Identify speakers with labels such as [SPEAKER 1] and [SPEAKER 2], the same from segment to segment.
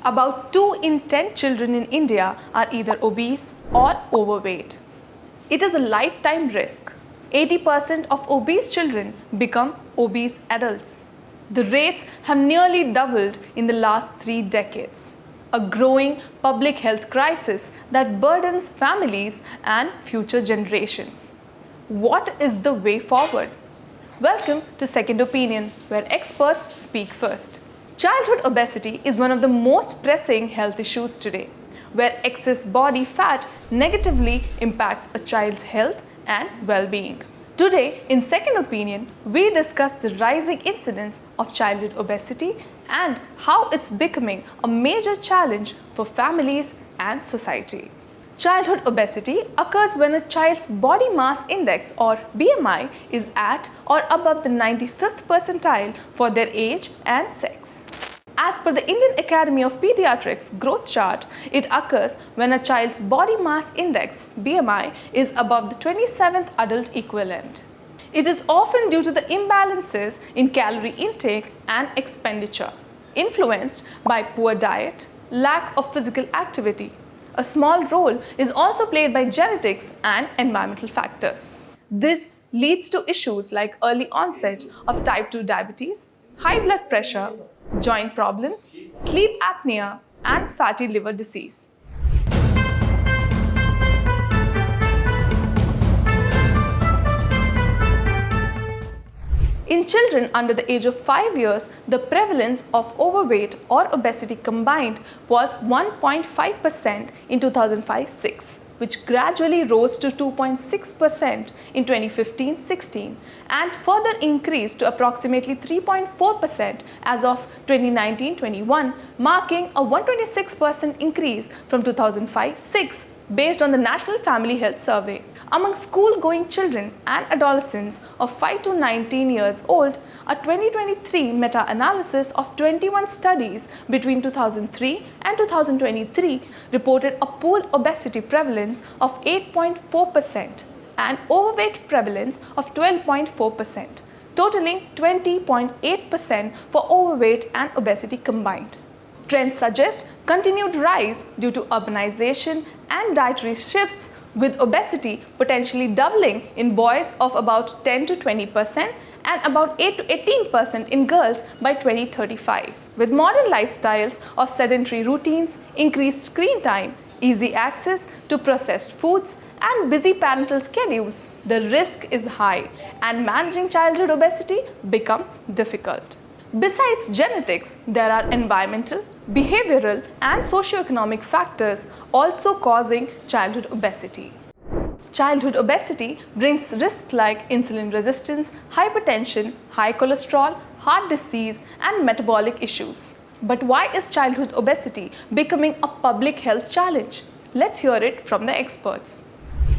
[SPEAKER 1] About 2 in 10 children in India are either obese or overweight. It is a lifetime risk. 80% of obese children become obese adults. The rates have nearly doubled in the last 3 decades. A growing public health crisis that burdens families and future generations. What is the way forward? Welcome to Second Opinion, where experts speak first. Childhood obesity is one of the most pressing health issues today, where excess body fat negatively impacts a child's health and well-being. Today, in Second Opinion, we discuss the rising incidence of childhood obesity and how it's becoming a major challenge for families and society. Childhood obesity occurs when a child's body mass index or BMI is at or above the 95th percentile for their age and sex. As per the Indian Academy of Pediatrics growth chart, it occurs when a child's body mass index BMI is above the 27th adult equivalent. It is often due to the imbalances in calorie intake and expenditure, influenced by poor diet, lack of physical activity. A small role is also played by genetics and environmental factors. This leads to issues like early onset of type 2 diabetes, high blood pressure, joint problems, sleep apnea, and fatty liver disease. In children under the age of 5 years, the prevalence of overweight or obesity combined was 1.5% in 2005-06, which gradually rose to 2.6% in 2015-16 and further increased to approximately 3.4% as of 2019-21, marking a 126% increase from 2005-06 based on the National Family Health Survey. Among school-going children and adolescents of 5 to 19 years old, a 2023 meta-analysis of 21 studies between 2003 and 2023 reported a pooled obesity prevalence of 8.4% and overweight prevalence of 12.4%, totaling 20.8% for overweight and obesity combined. Trends suggest continued rise due to urbanization and dietary shifts, with obesity potentially doubling in boys of about 10 to 20% and about 8 to 18% in girls by 2035. With modern lifestyles of sedentary routines, increased screen time, easy access to processed foods, and busy parental schedules, the risk is high and managing childhood obesity becomes difficult. Besides genetics, there are environmental, behavioral, and socioeconomic factors also causing childhood obesity. Childhood obesity brings risks like insulin resistance, hypertension, high cholesterol, heart disease, and metabolic issues. But why is childhood obesity becoming a public health challenge? Let's hear it from the experts.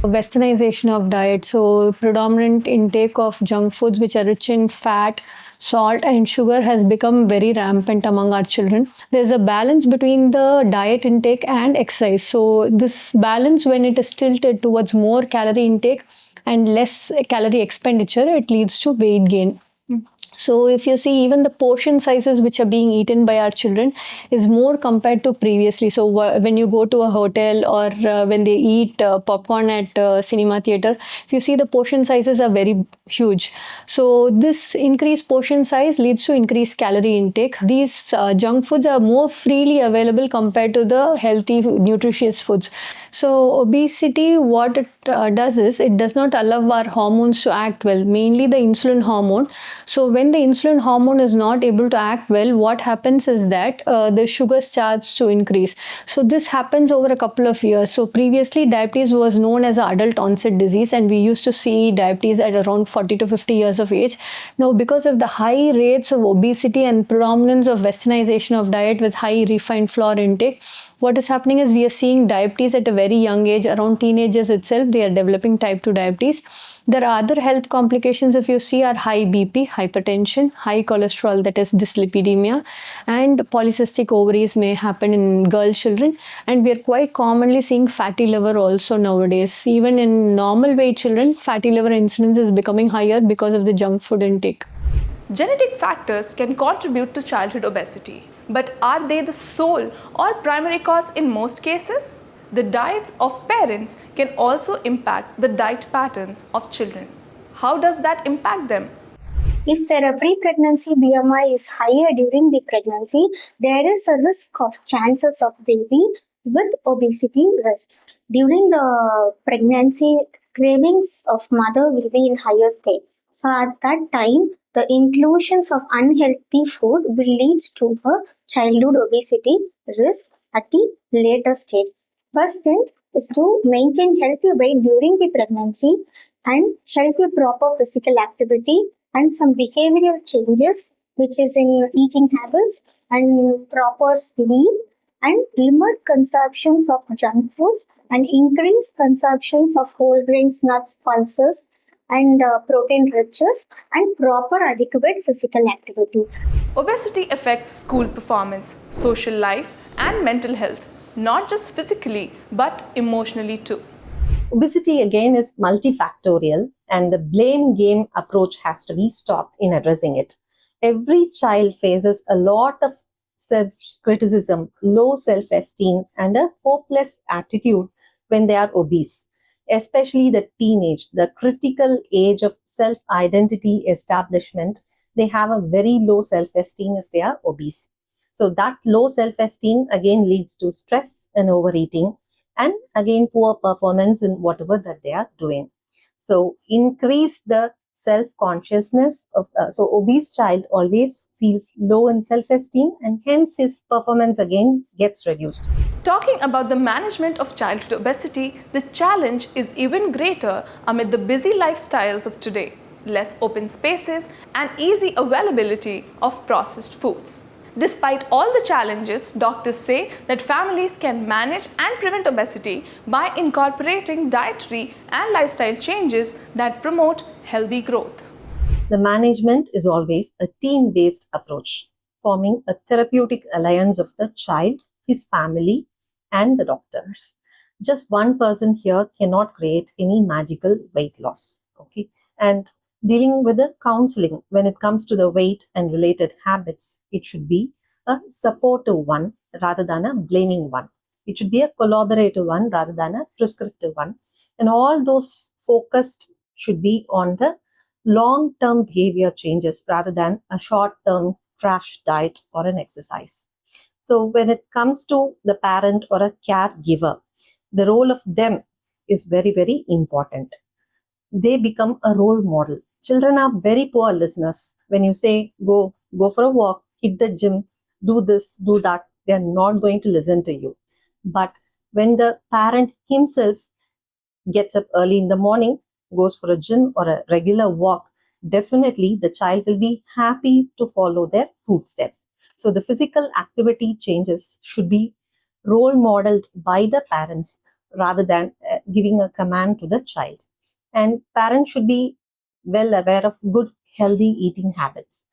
[SPEAKER 2] Westernization of diet, so predominant intake of junk foods which are rich in fat, salt and sugar has become very rampant among our children. There's a balance between the diet intake and exercise. So this balance, when it is tilted towards more calorie intake and less calorie expenditure, it leads to weight gain. So if you see, even the portion sizes which are being eaten by our children is more compared to previously. So when you go to a hotel or when they eat popcorn at cinema theater, if you see, the portion sizes are very huge. So this increased portion size leads to increased calorie intake. These junk foods are more freely available compared to the healthy, nutritious foods. So obesity, what it does is, it does not allow our hormones to act well, mainly the insulin hormone. So when the insulin hormone is not able to act well, what happens is that the sugar starts to increase. So this happens over a couple of years. So previously, diabetes was known as an adult onset disease, and we used to see diabetes at around 40 to 50 years of age. Now, because of the high rates of obesity and predominance of westernization of diet with high refined flour intake, what is happening is we are seeing diabetes at a very young age. Around teenagers itself, they are developing type 2 diabetes. There are other health complications, if you see, are high BP, hypertension, high cholesterol, that is dyslipidemia, and polycystic ovaries may happen in girl children. And we are quite commonly seeing fatty liver also nowadays. Even in normal weight children, fatty liver incidence is becoming higher because of the junk food intake.
[SPEAKER 1] Genetic factors can contribute to childhood obesity. But are they the sole or primary cause in most cases? The diets of parents can also impact the diet patterns of children. How does that impact them?
[SPEAKER 3] If their pre-pregnancy BMI is higher during the pregnancy, there is a risk of chances of baby with obesity risk. During the pregnancy, cravings of mother will be in higher state. So at that time, the inclusions of unhealthy food will lead to a childhood obesity risk at the later stage. First thing is to maintain healthy weight during the pregnancy and healthy proper physical activity and some behavioral changes which is in eating habits and proper sleep and limit consumptions of junk foods and increase consumptions of whole grains, nuts, pulses and protein riches and proper adequate physical activity.
[SPEAKER 1] Obesity affects school performance, social life, and mental health, not just physically but emotionally too.
[SPEAKER 4] Obesity again is multifactorial, and the blame game approach has to be stopped in addressing it. Every child faces a lot of self-criticism, low self-esteem, and a hopeless attitude when they are obese, especially the teenage, the critical age of self-identity establishment. They have a very low self-esteem if they are obese. So that low self-esteem again leads to stress and overeating, and again poor performance in whatever that they are doing. So increase the self-consciousness of so obese child always feels low in self-esteem, and hence his performance again gets reduced.
[SPEAKER 1] Talking about the management of childhood obesity, the challenge is even greater amid the busy lifestyles of today, less open spaces and easy availability of processed foods. Despite all the challenges, doctors say that families can manage and prevent obesity by incorporating dietary and lifestyle changes that promote healthy growth.
[SPEAKER 4] The management is always a team-based approach, forming a therapeutic alliance of the child, his family, and the doctors. Just one person here cannot create any magical weight loss. Okay, and dealing with the counseling when it comes to the weight and related habits, it should be a supportive one rather than a blaming one. It should be a collaborative one rather than a prescriptive one. And all those focused should be on the long-term behavior changes rather than a short-term crash diet or an exercise. So when it comes to the parent or a caregiver, the role of them is very, very important. They become a role model. Children are very poor listeners. When you say, go for a walk, hit the gym, do this, do that, they are not going to listen to you. But when the parent himself gets up early in the morning, goes for a gym or a regular walk, definitely the child will be happy to follow their footsteps. So the physical activity changes should be role modeled by the parents rather than giving a command to the child. And parents should be well aware of good, healthy eating habits.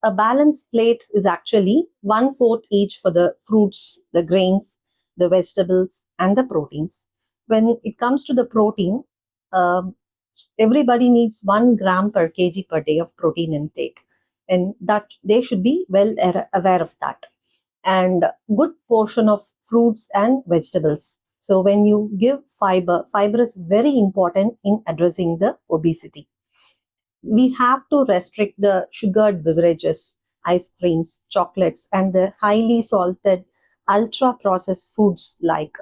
[SPEAKER 4] A balanced plate is actually 1/4 each for the fruits, the grains, the vegetables, and the proteins. When it comes to the protein, everybody needs 1 gram per kg per day of protein intake, and that they should be well aware of that. And good portion of fruits and vegetables. So when you give fiber is very important in addressing the obesity. We have to restrict the sugared beverages, ice creams, chocolates, and the highly salted, ultra-processed foods like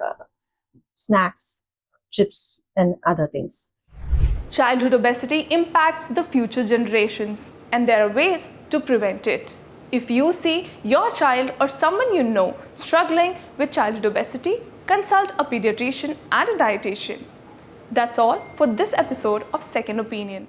[SPEAKER 4] snacks, chips, and other things.
[SPEAKER 1] Childhood obesity impacts the future generations, and there are ways to prevent it. If you see your child or someone you know struggling with childhood obesity, consult a pediatrician and a dietitian. That's all for this episode of Second Opinion.